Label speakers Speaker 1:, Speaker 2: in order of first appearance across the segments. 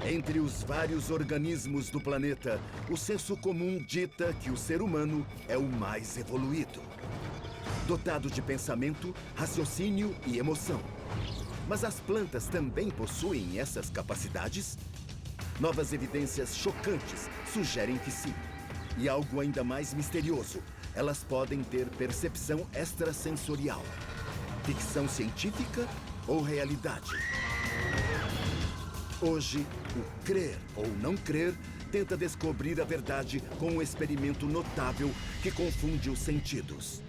Speaker 1: Entre os vários organismos do planeta, o senso comum dita que o ser humano é o mais evoluído. Dotado de pensamento, raciocínio e emoção. Mas as plantas também possuem essas capacidades? Novas evidências chocantes sugerem que sim. E algo ainda mais misterioso, elas podem ter percepção extrasensorial. Ficção científica ou realidade? Hoje, o Crer ou Não Crer tenta descobrir a verdade com um experimento notável que confunde os sentidos.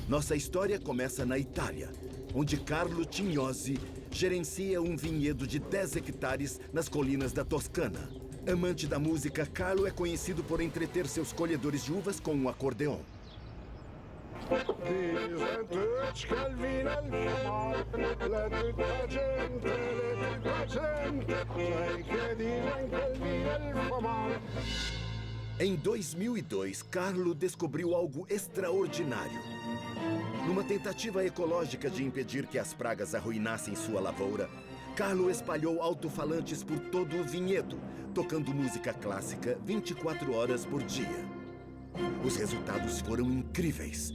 Speaker 1: Nossa história começa na Itália, onde Carlo Tignosi gerencia um vinhedo de 10 hectares nas colinas da Toscana. Amante da música, Carlo é conhecido por entreter seus colhedores de uvas com um acordeon. Em 2002, Carlo descobriu algo extraordinário. Numa tentativa ecológica de impedir que as pragas arruinassem sua lavoura, Carlo espalhou alto-falantes por todo o vinhedo, tocando música clássica 24 horas por dia. Os resultados foram incríveis.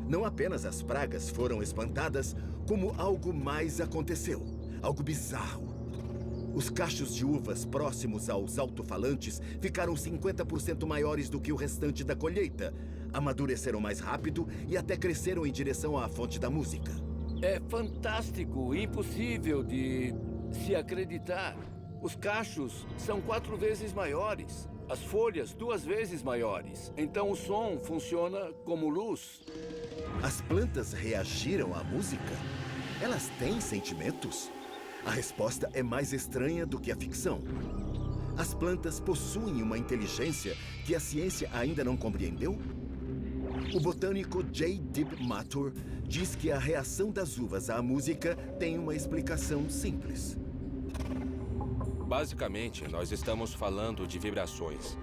Speaker 1: Não apenas as pragas foram espantadas, como algo mais aconteceu, algo bizarro. Os cachos de uvas próximos aos alto-falantes ficaram 50% maiores do que o restante da colheita, amadureceram mais rápido e até cresceram em direção à fonte da música.
Speaker 2: É fantástico, impossível de se acreditar. Os cachos são 4 vezes maiores, as folhas 2 vezes maiores. Então o som funciona como luz.
Speaker 1: As plantas reagiram à música? Elas têm sentimentos? A resposta é mais estranha do que a ficção. As plantas possuem uma inteligência que a ciência ainda não compreendeu? O botânico J. Dib Matur diz que a reação das uvas à música tem uma explicação simples.
Speaker 3: Basicamente, nós estamos falando de vibrações.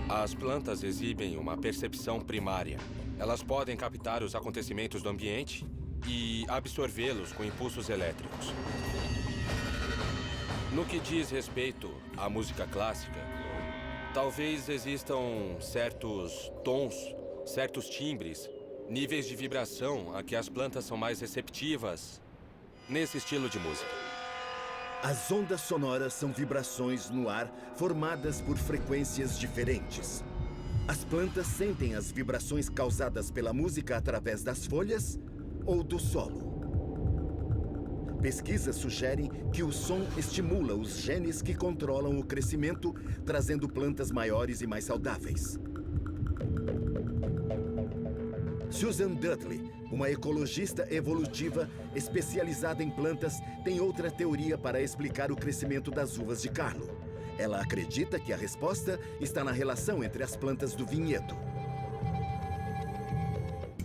Speaker 3: As plantas exibem uma percepção primária. Elas podem captar os acontecimentos do ambiente e absorvê-los com impulsos elétricos. No que diz respeito à música clássica, talvez existam certos tons, certos timbres, níveis de vibração a que as plantas são mais receptivas nesse estilo de música.
Speaker 1: As ondas sonoras são vibrações no ar formadas por frequências diferentes. As plantas sentem as vibrações causadas pela música através das folhas ou do solo. Pesquisas sugerem que o som estimula os genes que controlam o crescimento, trazendo plantas maiores e mais saudáveis. Susan Dudley, uma ecologista evolutiva especializada em plantas, tem outra teoria para explicar o crescimento das uvas de Carlo. Ela acredita que a resposta está na relação entre as plantas do vinhedo.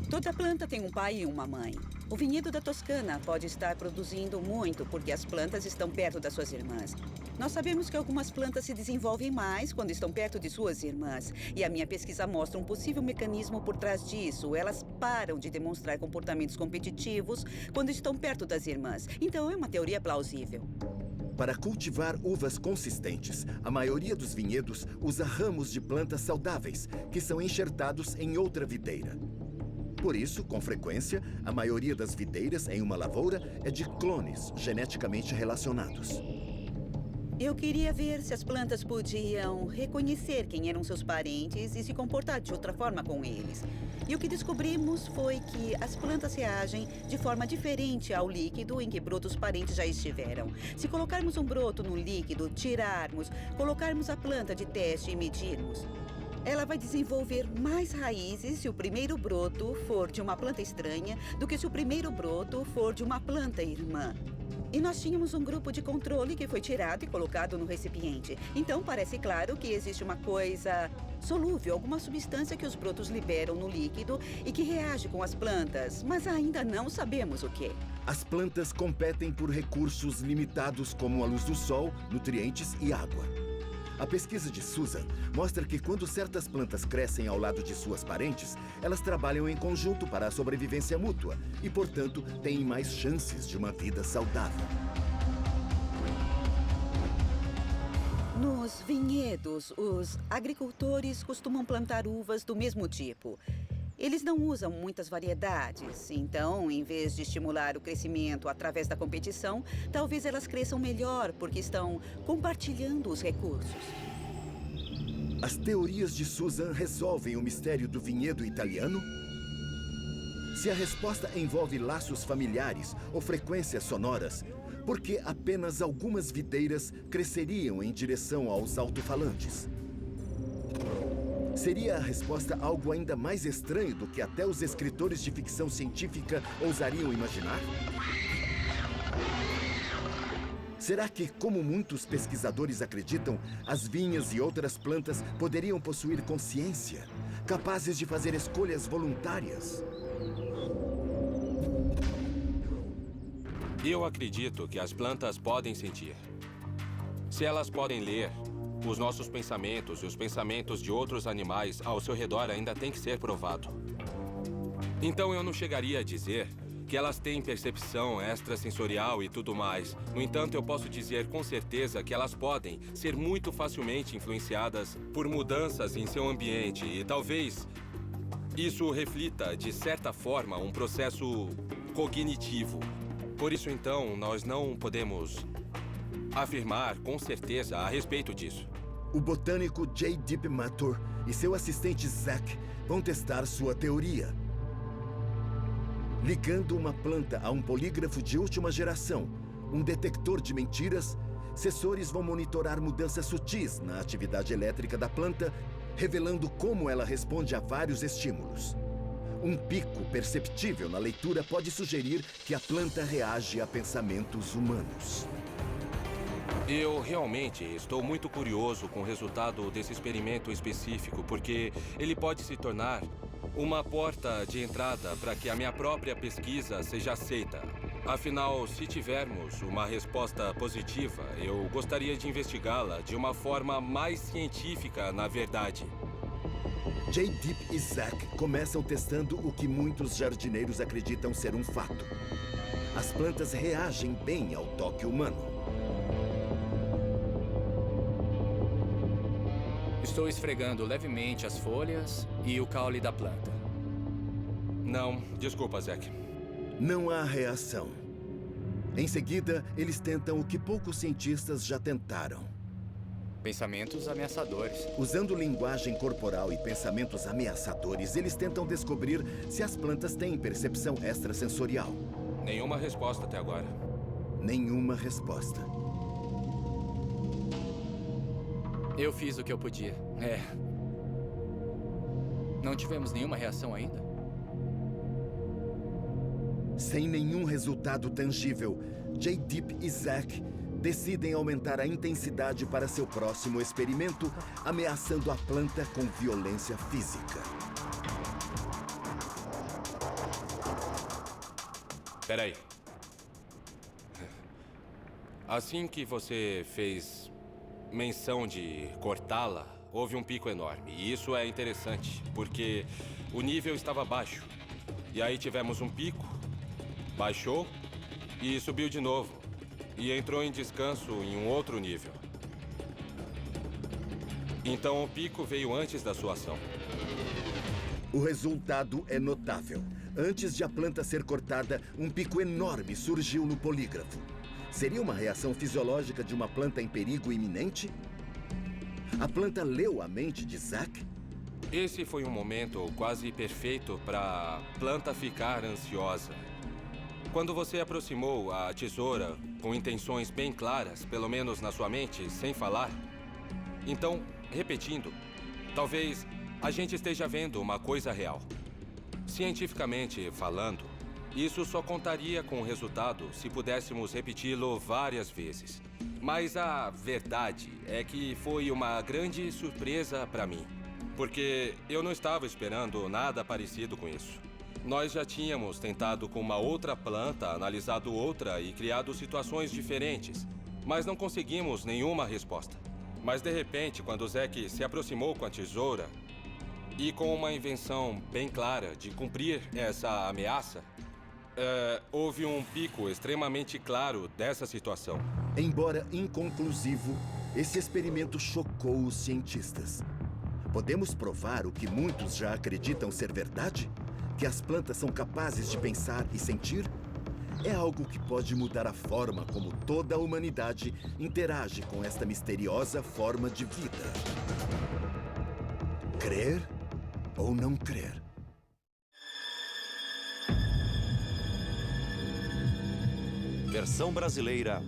Speaker 4: Toda planta tem um pai e uma mãe. O vinhedo da Toscana pode estar produzindo muito porque as plantas estão perto das suas irmãs. Nós sabemos que algumas plantas se desenvolvem mais quando estão perto de suas irmãs. E a minha pesquisa mostra um possível mecanismo por trás disso. Elas param de demonstrar comportamentos competitivos quando estão perto das irmãs. Então é uma teoria plausível.
Speaker 1: Para cultivar uvas consistentes, a maioria dos vinhedos usa ramos de plantas saudáveis, que são enxertados em outra videira. Por isso, com frequência, a maioria das videiras em uma lavoura é de clones geneticamente relacionados.
Speaker 4: Eu queria ver se as plantas podiam reconhecer quem eram seus parentes e se comportar de outra forma com eles. E o que descobrimos foi que as plantas reagem de forma diferente ao líquido em que brotos parentes já estiveram. Se colocarmos um broto no líquido, tirarmos, colocarmos a planta de teste e medirmos, ela vai desenvolver mais raízes se o primeiro broto for de uma planta estranha do que se o primeiro broto for de uma planta irmã. E nós tínhamos um grupo de controle que foi tirado e colocado no recipiente. Então parece claro que existe uma coisa solúvel, alguma substância que os brotos liberam no líquido e que reage com as plantas, mas ainda não sabemos o que.
Speaker 1: As plantas competem por recursos limitados como a luz do sol, nutrientes e água. A pesquisa de Susan mostra que quando certas plantas crescem ao lado de suas parentes, elas trabalham em conjunto para a sobrevivência mútua e, portanto, têm mais chances de uma vida saudável.
Speaker 4: Nos vinhedos, os agricultores costumam plantar uvas do mesmo tipo. Eles não usam muitas variedades, então, em vez de estimular o crescimento através da competição, talvez elas cresçam melhor porque estão compartilhando os recursos.
Speaker 1: As teorias de Susan resolvem o mistério do vinhedo italiano? Se a resposta envolve laços familiares ou frequências sonoras, por que apenas algumas videiras cresceriam em direção aos alto-falantes? Seria a resposta algo ainda mais estranho do que até os escritores de ficção científica ousariam imaginar? Será que, como muitos pesquisadores acreditam, as vinhas e outras plantas poderiam possuir consciência, capazes de fazer escolhas voluntárias?
Speaker 3: Eu acredito que as plantas podem sentir. Se elas podem ler, os nossos pensamentos e os pensamentos de outros animais ao seu redor ainda têm que ser provado. Então eu não chegaria a dizer que elas têm percepção extrasensorial e tudo mais. No entanto, eu posso dizer com certeza que elas podem ser muito facilmente influenciadas por mudanças em seu ambiente e talvez isso reflita, de certa forma, um processo cognitivo. Por isso, então, nós não podemos afirmar com certeza a respeito disso.
Speaker 1: O botânico J. Deep Matur e seu assistente Zack vão testar sua teoria. Ligando uma planta a um polígrafo de última geração, um detector de mentiras, sensores vão monitorar mudanças sutis na atividade elétrica da planta, revelando como ela responde a vários estímulos. Um pico perceptível na leitura pode sugerir que a planta reage a pensamentos humanos.
Speaker 3: Eu realmente estou muito curioso com o resultado desse experimento específico, porque ele pode se tornar uma porta de entrada para que a minha própria pesquisa seja aceita. Afinal, se tivermos uma resposta positiva, eu gostaria de investigá-la de uma forma mais científica, na verdade.
Speaker 1: J. Deep e Zack começam testando o que muitos jardineiros acreditam ser um fato. As plantas reagem bem ao toque humano.
Speaker 5: Estou esfregando levemente as folhas e o caule da planta.
Speaker 3: Não, desculpa, Zack.
Speaker 1: Não há reação. Em seguida, eles tentam o que poucos cientistas já tentaram.
Speaker 5: Pensamentos ameaçadores.
Speaker 1: Usando linguagem corporal e pensamentos ameaçadores, eles tentam descobrir se as plantas têm percepção extrasensorial.
Speaker 3: Nenhuma resposta até agora.
Speaker 1: Nenhuma resposta.
Speaker 5: Eu fiz o que eu podia. Não tivemos nenhuma reação ainda?
Speaker 1: Sem nenhum resultado tangível, J. Deep e Zack decidem aumentar a intensidade para seu próximo experimento, ameaçando a planta com violência física.
Speaker 3: Peraí. Assim que você fez menção de cortá-la, houve um pico enorme. E isso é interessante, porque o nível estava baixo. E aí tivemos um pico, baixou e subiu de novo. E entrou em descanso em um outro nível. Então o pico veio antes da sua ação.
Speaker 1: O resultado é notável. Antes de a planta ser cortada, um pico enorme surgiu no polígrafo. Seria uma reação fisiológica de uma planta em perigo iminente? A planta leu a mente de Zack?
Speaker 3: Esse foi um momento quase perfeito para a planta ficar ansiosa. Quando você aproximou a tesoura com intenções bem claras, pelo menos na sua mente, sem falar, então, repetindo, talvez a gente esteja vendo uma coisa real. Cientificamente falando, isso só contaria com o resultado se pudéssemos repeti-lo várias vezes. Mas a verdade é que foi uma grande surpresa para mim, porque eu não estava esperando nada parecido com isso. Nós já tínhamos tentado com uma outra planta, analisado outra e criado situações diferentes, mas não conseguimos nenhuma resposta. Mas de repente, quando o Zack se aproximou com a tesoura e com uma invenção bem clara de cumprir essa ameaça, houve um pico extremamente claro dessa situação.
Speaker 1: Embora inconclusivo, Esse experimento chocou os cientistas. Podemos provar o que muitos já acreditam ser verdade? Que as plantas são capazes de pensar e sentir? É algo que pode mudar a forma como toda a humanidade interage com esta misteriosa forma de vida. Crer ou não crer?
Speaker 6: Versão brasileira